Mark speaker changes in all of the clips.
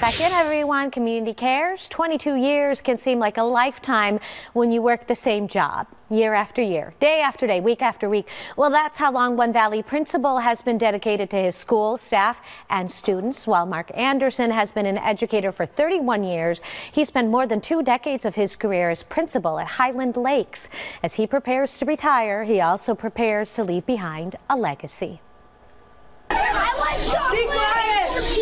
Speaker 1: Back in, everyone. Community Cares. 22 years can seem like a lifetime when you work the same job year after year, day after day, week after week. Well, that's how long One Valley principal has been dedicated to his school, staff, and students. While Mark Anderson has been an educator for 31 years, he spent more than 2 decades of his career as principal at Highland Lakes. As he prepares to retire, he also prepares to leave behind a legacy.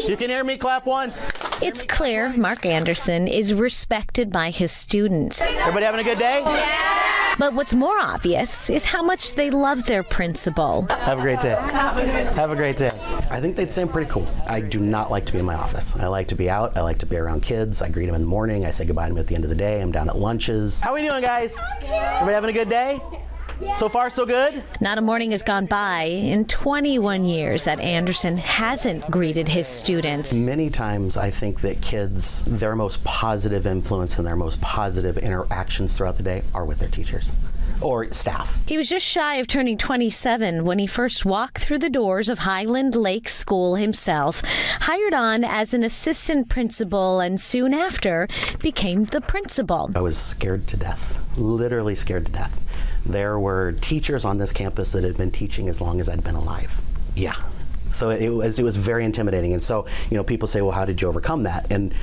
Speaker 2: You can hear me, clap once.
Speaker 1: It's clear Mark Anderson is respected by his students.
Speaker 2: Everybody having a good day?
Speaker 1: Yeah. But what's more obvious is how much they love their principal.
Speaker 2: Have a great day. Have a great day. I think they'd say I'm pretty cool. I do not like to be in my office. I like to be out. I like to be around kids. I greet them in the morning. I say goodbye to them at the end of the day. I'm down at lunches. How are we doing, guys? Everybody having a good day? So far, so good?
Speaker 1: Not a morning has gone by in 21 years that Anderson hasn't greeted his students.
Speaker 2: Many times I think that kids, their most positive influence and their most positive interactions throughout the day are with their teachers or staff.
Speaker 1: He was just shy of turning 27 when he first walked through the doors of Highland Lakes School himself, hired on as an assistant principal, and soon after became the principal.
Speaker 2: I was scared to death, literally scared to death. There were teachers on this campus that had been teaching as long as I'd been alive. Yeah. So it was very intimidating. And so, you know, people say, well, how did you overcome that? And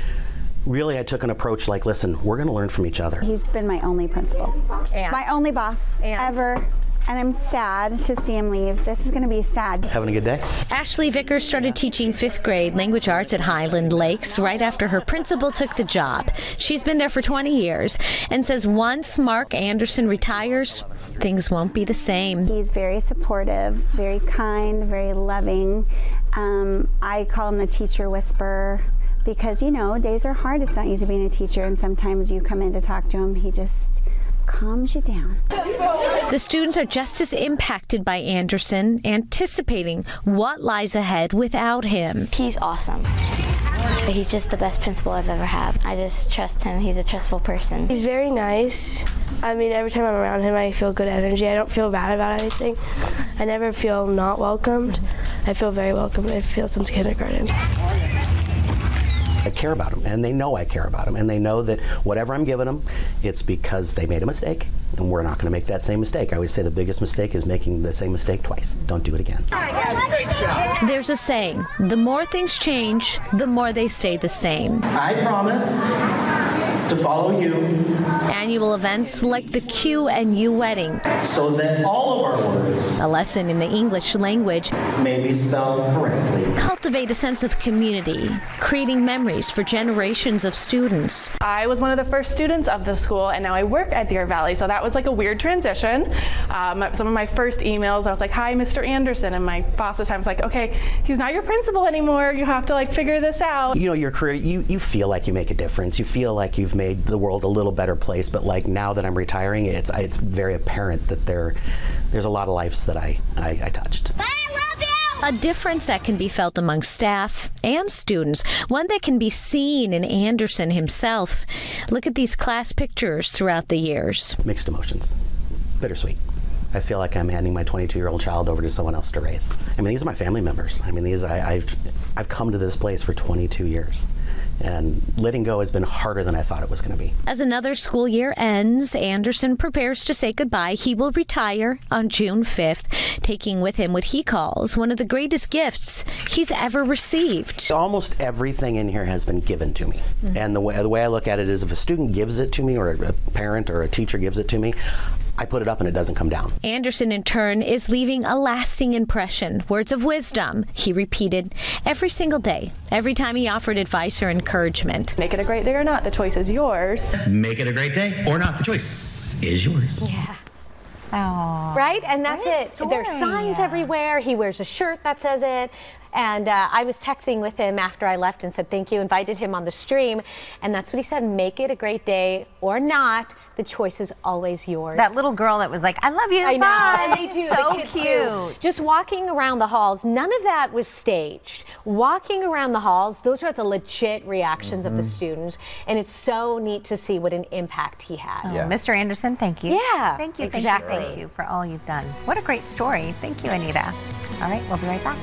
Speaker 2: really, I took an approach like, listen, we're going to learn from each other.
Speaker 3: He's been my only principal, my only boss ever. And I'm sad to see him leave. This is going to be sad.
Speaker 2: Having a good day?
Speaker 1: Ashley Vickers started teaching 5th grade language arts at Highland Lakes right after her principal took the job. She's been there for 20 years and says once Mark Anderson retires, things won't be the same.
Speaker 3: He's very supportive, very kind, very loving. I call him the teacher whisperer because, you know, days are hard. It's not easy being a teacher, and sometimes you come in to talk to him, he just calms you down.
Speaker 1: The students are just as impacted by Anderson, anticipating what lies ahead without him.
Speaker 4: He's awesome. He's just the best principal I've ever had. I just trust him. He's a trustful person.
Speaker 5: He's very nice. I mean, every time I'm around him, I feel good energy. I don't feel bad about anything. I never feel not welcomed. I feel very welcomed. I feel since kindergarten.
Speaker 2: I care about them, and they know I care about them, and they know that whatever I'm giving them, it's because they made a mistake, and we're not going to make that same mistake. I always say the biggest mistake is making the same mistake twice. Don't do it again.
Speaker 1: There's a saying, the more things change, the more they stay the same.
Speaker 6: I promise to follow you.
Speaker 1: Annual events like the Q&U wedding.
Speaker 6: So that all of our words,
Speaker 1: a lesson in the English language,
Speaker 6: may be spelled correctly.
Speaker 1: Cultivate a sense of community, creating memories for generations of students.
Speaker 7: I was one of the first students of the school, and now I work at Deer Valley, so that was like a weird transition. Some of my first emails, I was like, hi, Mr. Anderson, and my boss at the time was like, okay, he's not your principal anymore, you have to like figure this out.
Speaker 2: You know, your career, you feel like you make a difference. You feel like you've made the world a little better place, but like now that I'm retiring, it's very apparent that there's a lot of lives that I touched.
Speaker 1: A difference that can be felt among staff and students, one that can be seen in Anderson himself. Look at these class pictures throughout the years.
Speaker 2: Mixed emotions, bittersweet. I feel like I'm handing my 22-year-old child over to someone else to raise. I mean, these are my family members. I mean, I've come to this place for 22 years. And letting go has been harder than I thought it was going to be.
Speaker 1: As another school year ends, Anderson prepares to say goodbye. He will retire on June 5th, taking with him what he calls one of the greatest gifts he's ever received.
Speaker 2: Almost everything in here has been given to me. Mm-hmm. And the way I look at it is if a student gives it to me or a parent or a teacher gives it to me, I put it up and it doesn't come down.
Speaker 1: Anderson, in turn, is leaving a lasting impression. Words of wisdom he repeated every single day, every time he offered advice or encouragement.
Speaker 7: Make it a great day or not, the choice is yours.
Speaker 6: Make it a great day or not, the choice is yours.
Speaker 1: Yeah.
Speaker 3: Aww.
Speaker 1: Right? And that's it. There's signs everywhere. He wears a shirt that says it. And I was texting with him after I left and said thank you, invited him on the stream. And that's what he said, make it a great day or not, the choice is always yours.
Speaker 8: That little girl that was like, I love you,
Speaker 1: I know,
Speaker 8: bye.
Speaker 1: and they do,
Speaker 8: So
Speaker 1: the kids
Speaker 8: cute.
Speaker 1: do. Just walking around the halls, none of that was staged. Walking around the halls, those are the legit reactions of the students. And it's so neat to see what an impact he had.
Speaker 8: Oh, Mr. Anderson, thank you.
Speaker 1: Yeah,
Speaker 8: Thank you,
Speaker 1: exactly.
Speaker 8: thank you for all you've done. What a great story. Thank you, Anita. All right, we'll be right back.